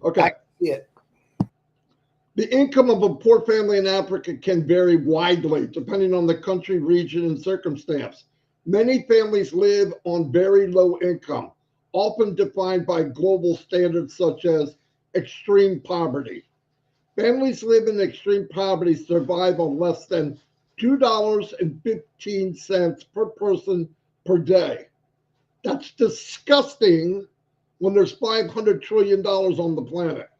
Okay. Yeah. The income of a poor family in Africa can vary widely depending on the country, region, and circumstance. Many families live on very low income, often defined by global standards such as extreme poverty. Families live in extreme poverty survive on less than $2.15 per person per day. That's disgusting when there's $500 trillion on the planet.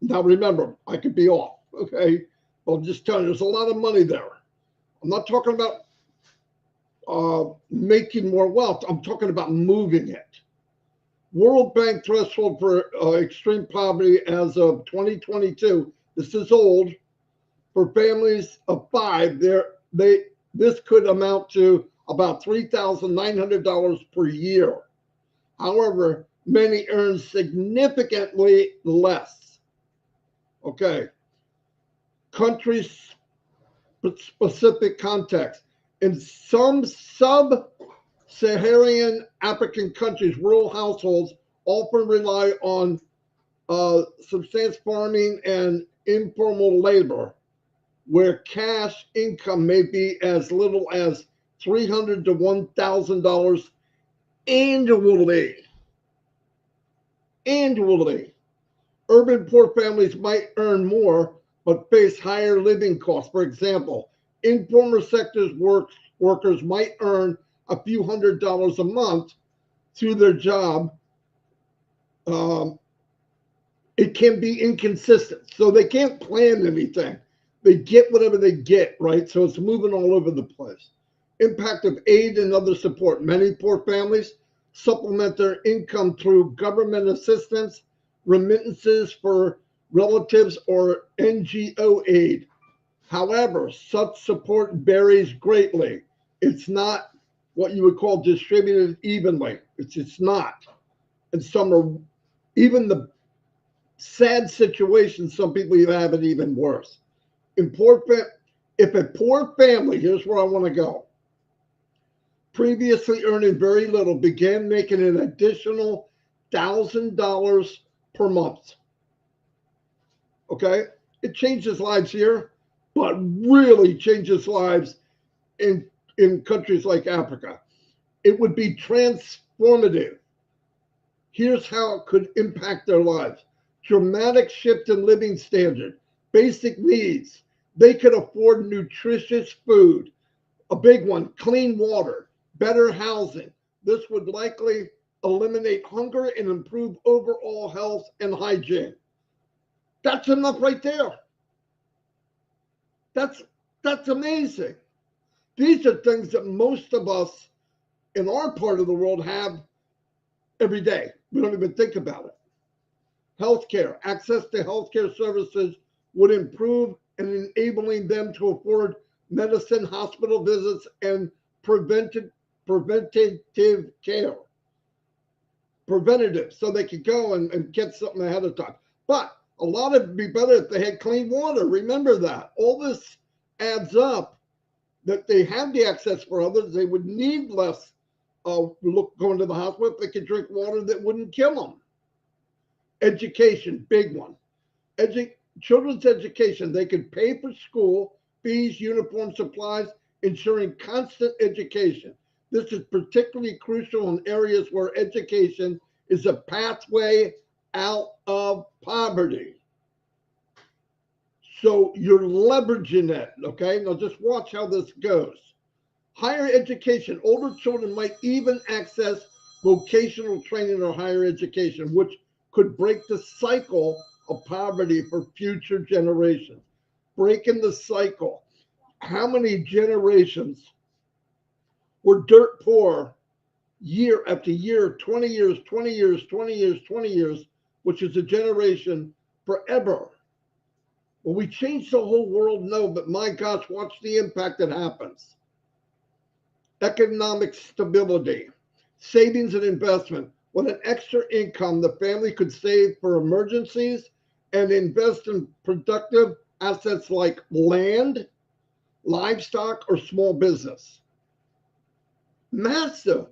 Now, remember, I could be off, okay? But I'm just telling you, there's a lot of money there. I'm not talking about making more wealth. I'm talking about moving it. World Bank threshold for extreme poverty as of 2022. This is old. For families of five, this could amount to about $3,900 per year. However, many earn significantly less. Okay. Country specific context. In some sub-Saharan African countries, rural households often rely on subsistence farming and informal labor, where cash income may be as little as $300 to $1,000 annually. Annually. Urban poor families might earn more, but face higher living costs. For example, informal sectors workers might earn a few $100s a month through their job. It can be inconsistent, so they can't plan anything. They get whatever they get, right? So it's moving all over the place. Impact of aid and other support. Many poor families supplement their income through government assistance, remittances for relatives, or NGO aid. However, such support varies greatly. It's not what you would call distributed evenly. It's just not. And some are, even the sad situations, some people have it even worse. If a poor family, here's where I want to go, previously earning very little, began making an additional $1,000 per month. Okay? It changes lives here, but really changes lives in countries like Africa. It would be transformative. Here's how it could impact their lives. Dramatic shift in living standard, basic needs. They could afford nutritious food. A big one, clean water, better housing. This would likely eliminate hunger and improve overall health and hygiene. That's enough right there. That's amazing. These are things that most of us in our part of the world have every day. We don't even think about it. Healthcare, access to healthcare services would improve and enabling them to afford medicine, hospital visits, and preventative care. Preventative, so they could go and get something ahead of time. But a lot of it would be better if they had clean water. Remember that. All this adds up, that they have the access for others. They would need less going to the hospital if they could drink water that wouldn't kill them. Education, big one. Children's education. They could pay for school, fees, uniform, supplies, ensuring constant education. This is particularly crucial in areas where education is a pathway out of poverty. So you're leveraging it, okay? Now just watch how this goes. Higher education. Older children might even access vocational training or higher education, which could break the cycle of poverty for future generations. Breaking the cycle. How many generations were dirt poor year after year, 20 years, 20 years, 20 years, 20 years, which is a generation forever? Will we change the whole world? No, but my gosh, watch the impact that happens. Economic stability, savings and investment. With an extra income, the family could save for emergencies and invest in productive assets like land, livestock, or small business. Massive.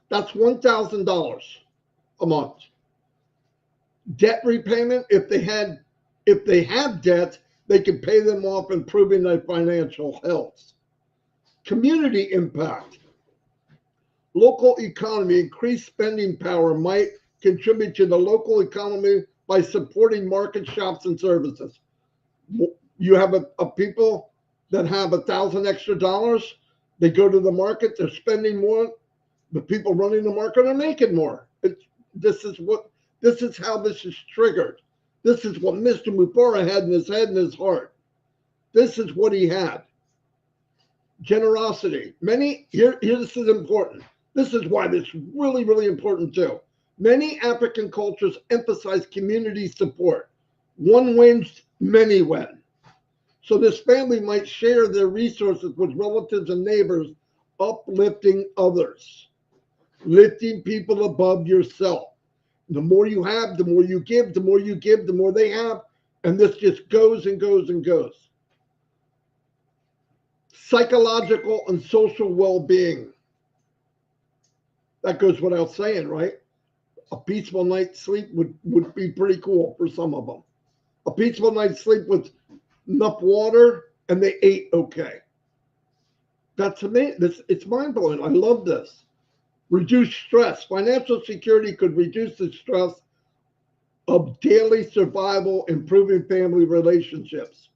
That's $1,000 a month. Debt repayment, if they have debts, they can pay them off, improving their financial health. Community impact. Local economy, increased spending power might contribute to the local economy by supporting market shops and services. You have a people that have $1,000 extra dollars. They go to the market. They're spending more. The people running the market are making more. This is how this is triggered. This is what Mr. Mufara had in his head and his heart. This is what he had. Generosity. Here this is important. This is why this is really, really important too. Many African cultures emphasize community support. One wins, many win. So this family might share their resources with relatives and neighbors, uplifting others, lifting people above yourself. The more you have, the more you give, the more you give, the more they have. And this just goes and goes and goes. Psychological and social well-being. That goes without saying, right? A peaceful night's sleep would be pretty cool for some of them. A peaceful night's sleep with enough water and they ate okay. That's amazing. It's mind-blowing. I love this. Reduce stress. Financial security could reduce the stress of daily survival, improving family relationships.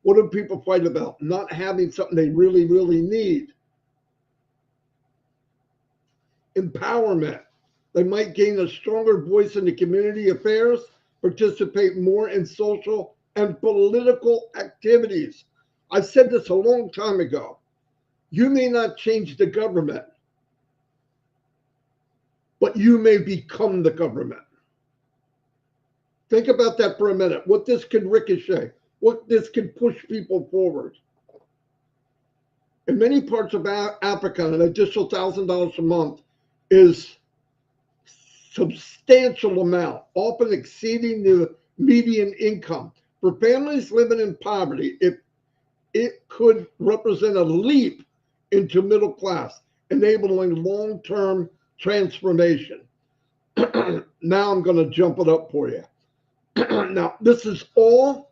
What do people fight about? Not having something they really, really need. Empowerment. They might gain a stronger voice in the community affairs, participate more in social and political activities. I've said this a long time ago. You may not change the government, but you may become the government. Think about that for a minute. What this could ricochet, what this could push people forward. In many parts of Africa, an additional $1,000 a month is substantial amount, often exceeding the median income. For families living in poverty, it could represent a leap into middle class, enabling long-term transformation. Now I'm going to jump it up for you. Now, this all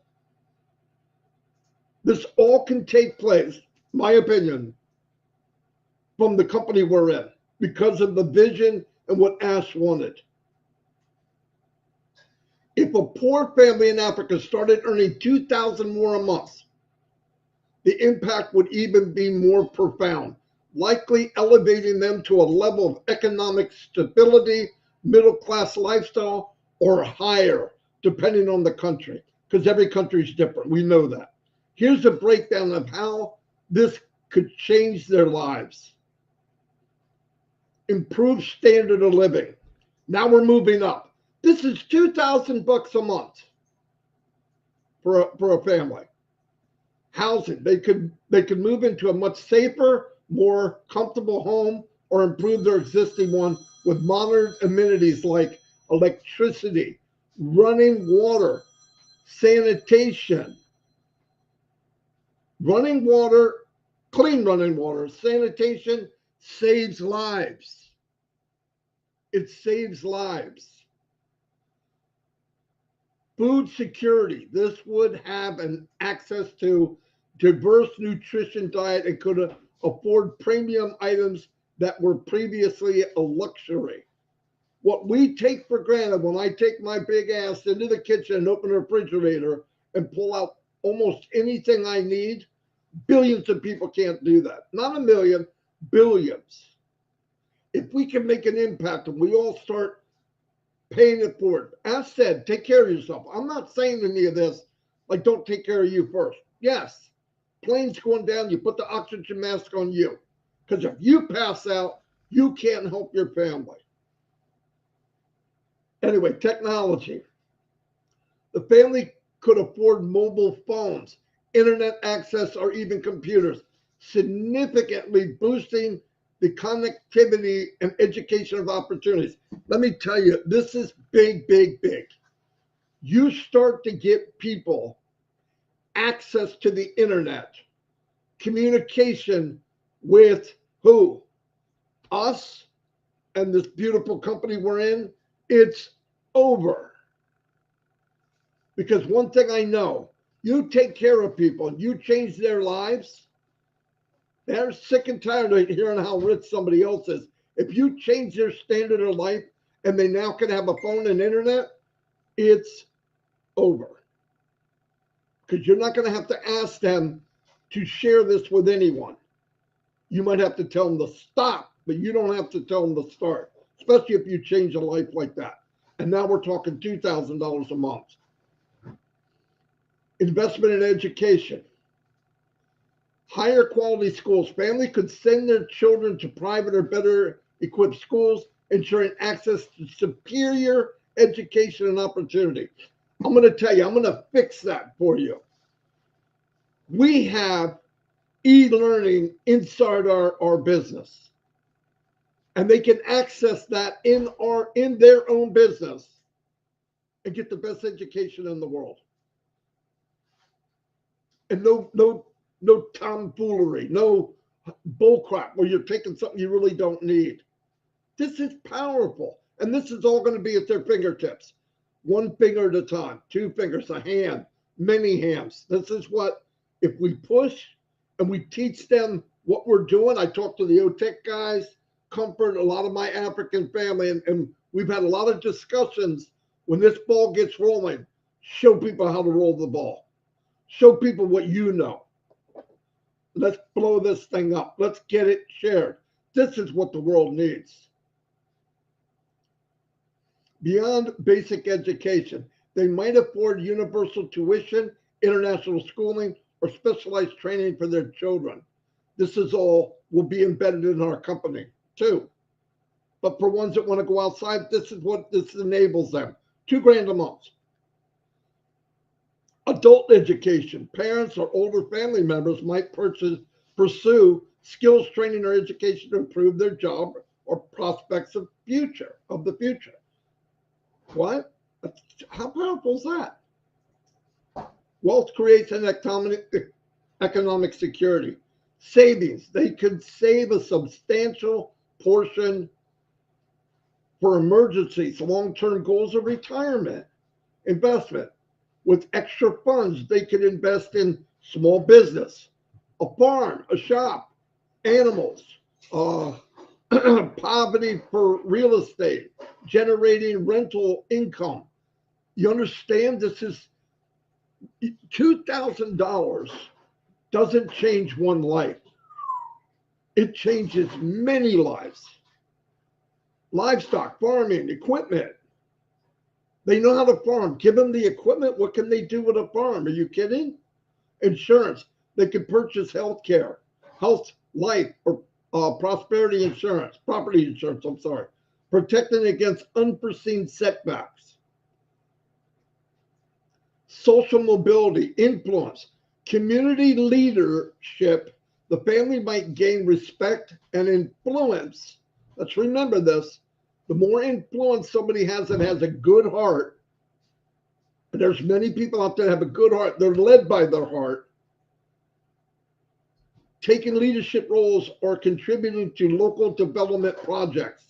can take place, my opinion, from the company we're in because of the vision and what Ash wanted. If a poor family in Africa started earning $2,000 more a month, the impact would even be more profound, likely elevating them to a level of economic stability, middle-class lifestyle, or higher, depending on the country, because every country is different. We know that. Here's a breakdown of how this could change their lives. Improve standard of living. Now we're moving up. This is $2,000 a month for a family. Housing. They could move into a much safer, more comfortable home or improve their existing one with modern amenities like electricity, running water, sanitation. Running water, clean running water, sanitation saves lives. It saves lives. Food security. This would have an access to diverse nutrition diet and could afford premium items that were previously a luxury. What we take for granted, when I take my big ass into the kitchen and open a refrigerator and pull out almost anything I need, billions of people can't do that. Not a million, billions. If we can make an impact and we all start paying it forward. As said, take care of yourself. I'm not saying any of this like don't take care of you first. Yes, planes going down, you put the oxygen mask on you. Because if you pass out, you can't help your family. Anyway, technology. The family could afford mobile phones, internet access, or even computers, significantly boosting the connectivity and education of opportunities. Let me tell you, this is big, big, big. You start to get people access to the internet, communication with who? Us and this beautiful company we're in. It's over. Because one thing I know, you take care of people and you change their lives, they're sick and tired of hearing how rich somebody else is. If you change their standard of life and they now can have a phone and internet, it's over. Because you're not going to have to ask them to share this with anyone. You might have to tell them to stop, but you don't have to tell them to start, especially if you change a life like that. And now we're talking $2,000 a month. Investment in education. Higher quality schools. Family could send their children to private or better equipped schools, ensuring access to superior education and opportunity. I'm going to tell you, I'm going to fix that for you. We have e-learning inside our business, and they can access that in their own business and get the best education in the world. And no tomfoolery, no bullcrap where you're taking something you really don't need. This is powerful, and this is all going to be at their fingertips. One finger at a time, two fingers, a hand, many hands. This is what, if we push and we teach them what we're doing. I talk to the OTEC guys, comfort a lot of my African family, and we've had a lot of discussions. When this ball gets rolling, show people how to roll the ball. Show people what you know. Let's blow this thing up. Let's get it shared. This is what the world needs. Beyond basic education, they might afford universal tuition, international schooling, or specialized training for their children. This is all will be embedded in our company too. But for ones that want to go outside, this is what this enables them. $2,000 a month. Adult education. Parents or older family members might pursue skills training or education to improve their job or prospects of the future. What? How powerful is that? Wealth creates an economic security. Savings. They could save a substantial portion for emergencies, long-term goals of retirement, investment. With extra funds, they could invest in small business, a farm, a shop, animals, poverty for real estate, generating rental income. You understand, this is $2,000 doesn't change one life. It changes many lives. Livestock, farming, equipment. They know how to farm. Give them the equipment. What can they do with a farm? Are you kidding? Insurance. They can purchase health care, health, life, or prosperity insurance, property insurance, I'm sorry. Protecting against unforeseen setbacks. Social mobility, influence, community leadership. The family might gain respect and influence. Let's remember this. The more influence somebody has that has a good heart, and there's many people out there that have a good heart, they're led by their heart, taking leadership roles or contributing to local development projects.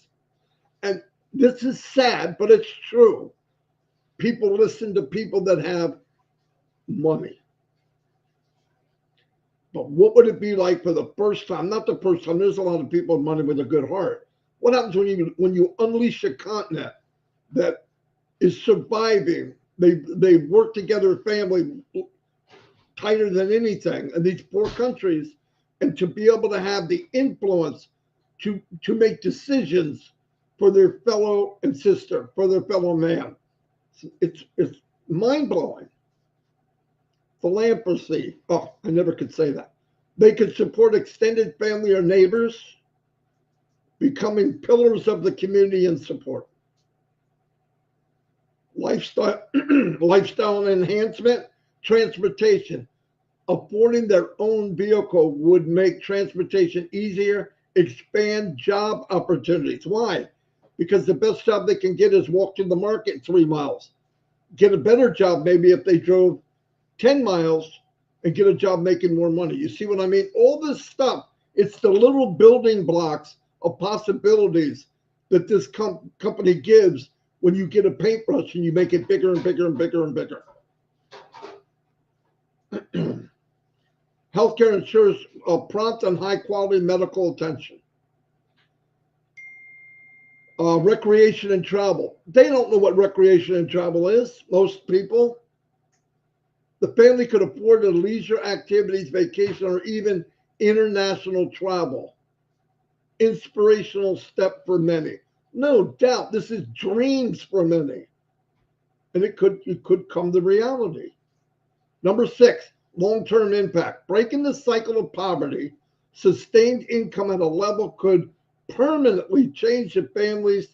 And this is sad, but it's true. People listen to people that have money. But what would it be like for the first time? Not the first time. There's a lot of people with money with a good heart. What happens when you unleash a continent that is surviving? They work together, family, tighter than anything in these poor countries, and to be able to have the influence to make decisions for their fellow and sister, for their fellow man. It's mind-blowing. Philanthropy. Oh, I never could say that. They could support extended family or neighbors, becoming pillars of the community and support. Lifestyle enhancement, transportation. Affording their own vehicle would make transportation easier, expand job opportunities. Why? Because the best job they can get is walk to the market 3 miles. Get a better job maybe if they drove 10 miles and get a job making more money. You see what I mean? All this stuff, it's the little building blocks of possibilities that this company gives when you get a paintbrush and you make it bigger and bigger and bigger and bigger. Healthcare ensures prompt and high quality medical attention. Recreation and travel. They don't know what recreation and travel is, most people. The family could afford the leisure activities, vacation, or even international travel. Inspirational step for many. No doubt, this is dreams for many. And it could come to reality. Number 6, long-term impact. Breaking the cycle of poverty, sustained income at a level could permanently change the family's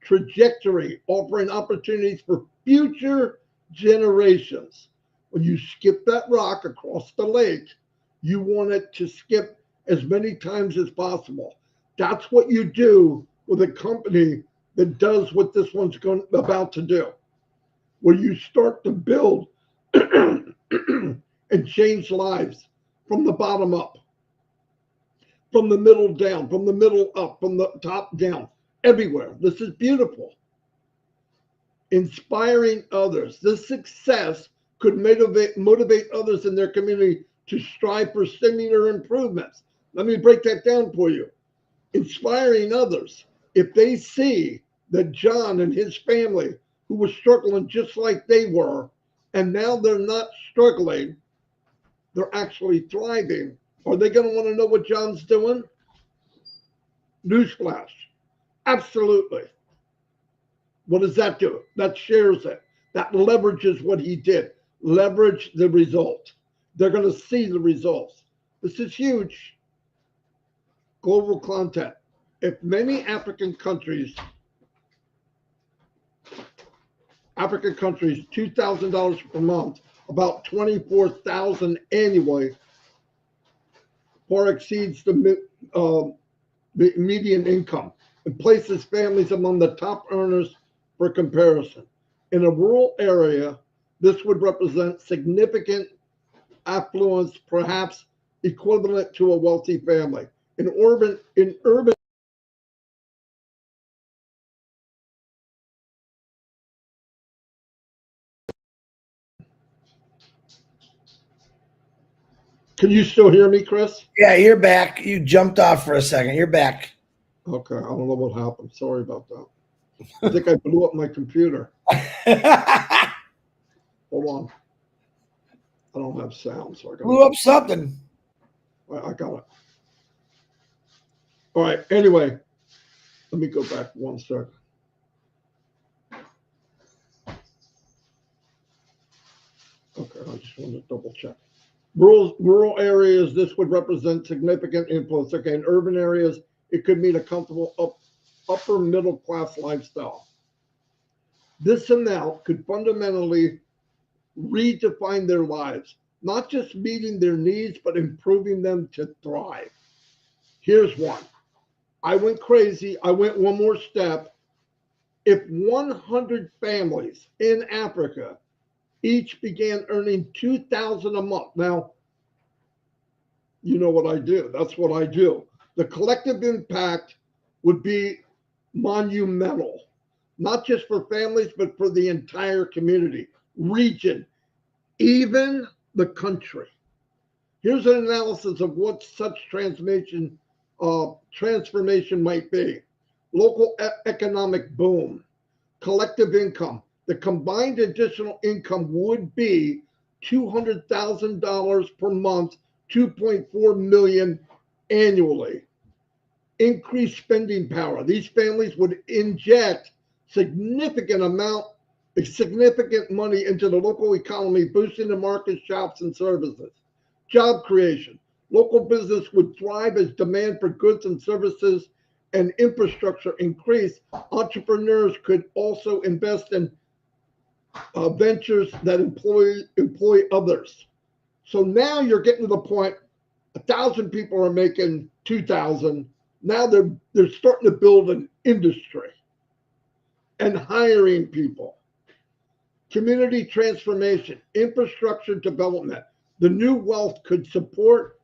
trajectory, offering opportunities for future generations. When you skip that rock across the lake, you want it to skip as many times as possible. That's what you do with a company that does what this one's about to do, where you start to build and change lives from the bottom up, from the middle down, from the middle up, from the top down, everywhere. This is beautiful. Inspiring others. This success could motivate others in their community to strive for similar improvements. Let me break that down for you. Inspiring others. If they see that John and his family, who were struggling just like they were, and now they're not struggling, they're actually thriving, are they going to want to know what John's doing? Newsflash. Absolutely. What does that do? That shares it. That leverages what he did. Leverage the result. They're going to see the results. This is huge. Global content. If many African countries, $2,000 per month, about $24,000 annually, far exceeds the median income. It places families among the top earners for comparison. In a rural area, this would represent significant affluence, perhaps equivalent to a wealthy family. In urban Can you still hear me, Chris? Yeah, you're back. You jumped off for a second. You're back. Okay, I don't know what happened. Sorry about that. I think I blew up my computer. Hold on. I don't have sound, so I got Blew up something. I got it. All right. Anyway, let me go back 1 second. Okay, I just wanted to double check. Rural areas, this would represent significant influence. Okay, in urban areas, it could mean a comfortable upper middle class lifestyle. This amount could fundamentally redefine their lives, not just meeting their needs, but improving them to thrive. Here's one. I went crazy. I went one more step. If 100 families in Africa each began earning $2,000 a month. Now, you know what I do. That's what I do. The collective impact would be monumental, not just for families, but for the entire community, region, even the country. Here's an analysis of what such transformation might be. Local economic boom, collective income. The combined additional income would be $200,000 per month, 2.4 million annually. Increased spending power. These families would inject significant money into the local economy, boosting the market, shops, and services. Job creation. Local business would thrive as demand for goods and services and infrastructure increased. Entrepreneurs could also invest in ventures that employ others. So now you're getting to the point, 1,000 people are making 2,000. Now they're starting to build an industry and hiring people. Community transformation, infrastructure development. The new wealth could support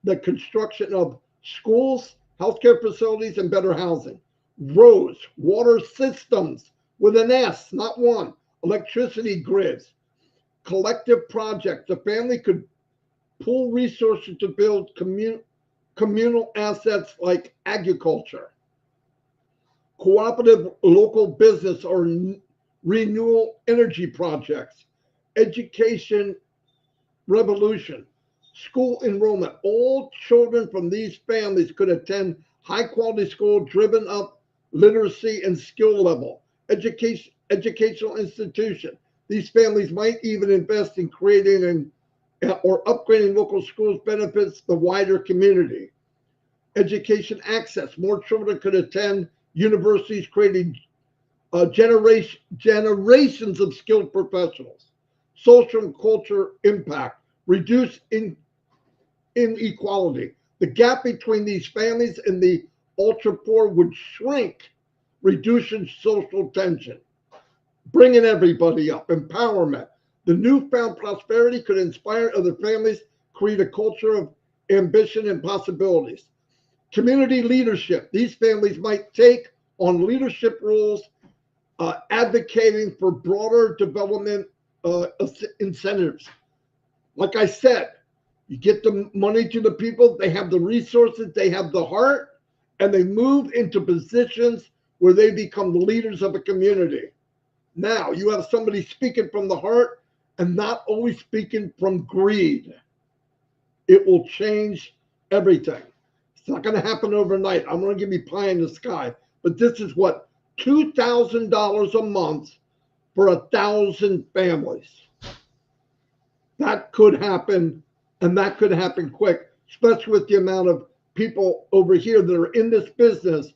the construction of schools, healthcare facilities, and better housing. Roads, water systems with an S, not one. Electricity grids, collective projects. The family could pool resources to build communal assets like agriculture, cooperative local business or renewable energy projects, education revolution, school enrollment. All children from these families could attend high quality school driven up literacy and skill level, educational institution. These families might even invest in creating or upgrading local schools benefits the wider community. Education access. More children could attend universities, creating generations of skilled professionals. Social and culture impact. Reduce inequality. The gap between these families and the ultra poor would shrink, reducing social tension. Bringing everybody up. Empowerment. The newfound prosperity could inspire other families, create a culture of ambition and possibilities. Community leadership. These families might take on leadership roles, advocating for broader development incentives. Like I said, you get the money to the people, they have the resources, they have the heart, and they move into positions where they become the leaders of a community. Now, you have somebody speaking from the heart and not always speaking from greed. It will change everything. It's not going to happen overnight. I'm going to give you pie in the sky. But this is what, $2,000 a month for 1,000 families. That could happen, and that could happen quick, especially with the amount of people over here that are in this business.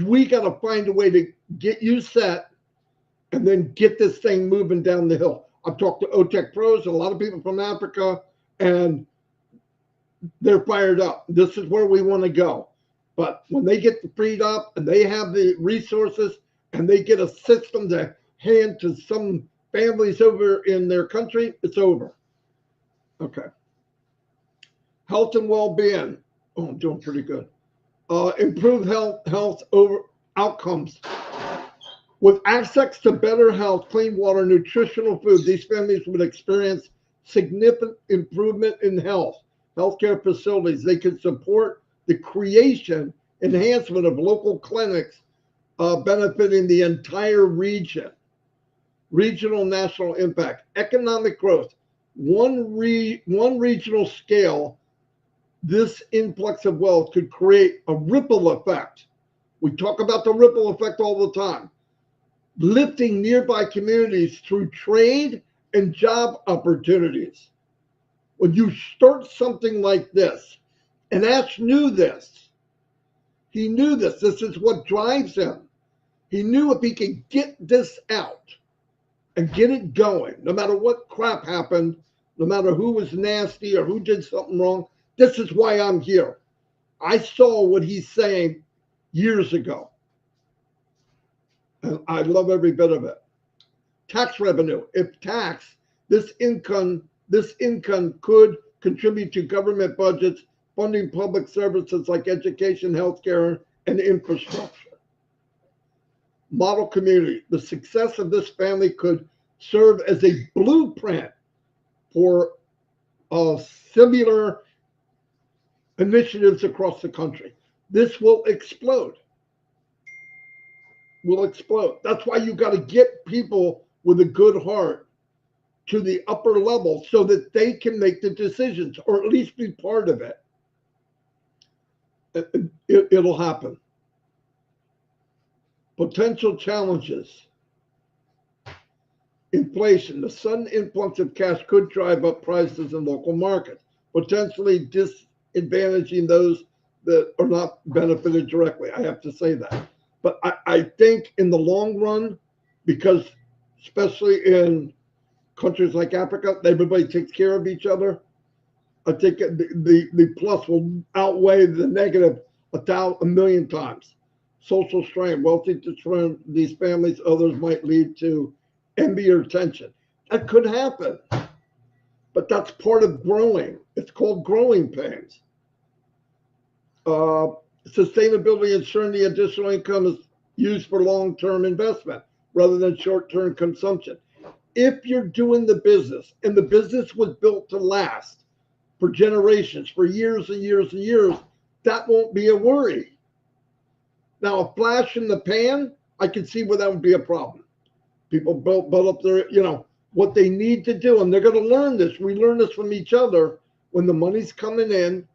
We got to find a way to get you set and then get this thing moving down the hill. I've talked to OTEC pros, a lot of people from Africa, and they're fired up. This is where we want to go. But when they get freed up and they have the resources and they get a system to hand to some families over in their country, it's over. Okay. Health and well-being. Oh, I'm doing pretty good. Improve health over outcomes. With access to better health, clean water, nutritional food, these families would experience significant improvement in health. Healthcare facilities, they could support the creation, enhancement of local clinics, benefiting the entire region. Regional national impact, economic growth. One regional scale, this influx of wealth could create a ripple effect. We talk about the ripple effect all the time. Lifting nearby communities through trade and job opportunities. When you start something like this, and Ash knew this, he knew this. This is what drives him. He knew if he could get this out and get it going, no matter what crap happened, no matter who was nasty or who did something wrong, this is why I'm here. I saw what he's saying years ago. And I love every bit of it. Tax revenue. If tax, this income could contribute to government budgets, funding public services like education, healthcare, and infrastructure. Model community. The success of this family could serve as a blueprint for similar initiatives across the country. This will explode. Will explode. That's why you got to get people with a good heart to the upper level so that they can make the decisions or at least be part of it. It'll happen. Potential challenges. Inflation. The sudden influx of cash could drive up prices in local markets, potentially disadvantaging those that are not benefited directly. I have to say that. But I think in the long run, because especially in countries like Africa, everybody takes care of each other. I think the plus will outweigh the negative a million times. Social strain, wealthy to strain these families, others might lead to envy or tension. That could happen, but that's part of growing. It's called growing pains. Sustainability, ensuring the additional income is used for long-term investment rather than short-term consumption. if you're doing the business and the business was built to last for generations, for years and years and years, that won't be a worry. Now, a flash in the pan, I can see where that would be a problem. People build up their, what they need to do, and they're going to learn this. We learn this from each other. When the money's coming in,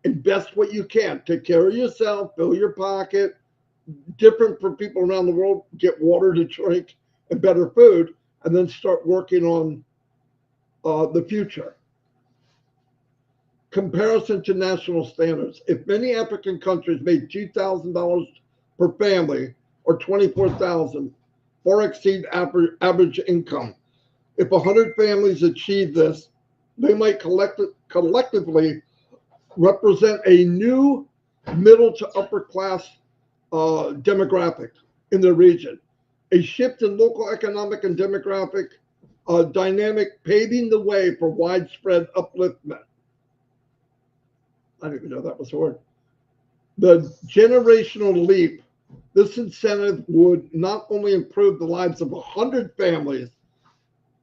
invest what you can. Take care of yourself, fill your pocket. Different for people around the world, get water to drink and better food, and then start working on the future. Comparison to national standards. If many African countries made $2,000 per family or $24,000, far exceed average income. If 100 families achieve this, they might collectively represent a new middle to upper class demographic in the region. A shift in local economic and demographic dynamic paving the way for widespread upliftment. I didn't even know that was a word. The generational leap. This incentive would not only improve the lives of 100 families,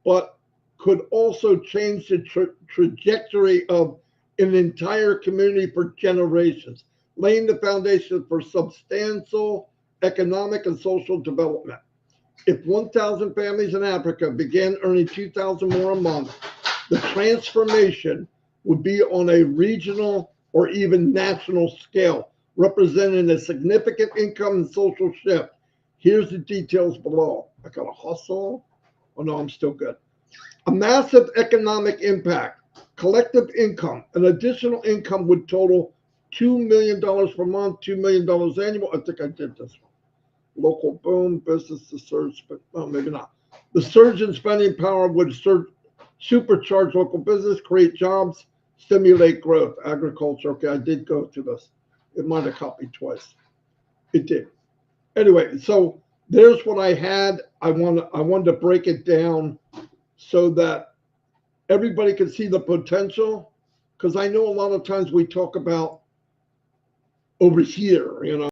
but could also change the trajectory of an entire community for generations, laying the foundation for substantial economic and social development. If 1,000 families in Africa began earning 2,000 more a month, the transformation would be on a regional or even national scale, representing a significant income and social shift. Here's the details below. I got to hustle. Oh no, I'm still good. A massive economic impact. Collective income. An additional income would total $2 million per month, $2 million annual. I think I did this one. Local boom, business to surge, but well, maybe not. The surge in spending power would supercharge local business, create jobs, stimulate growth. Agriculture. Okay, I did go to this. It might have copied twice. It did. Anyway, so there's what I had. I wanted to break it down so that everybody can see the potential, because I know a lot of times we talk about over here,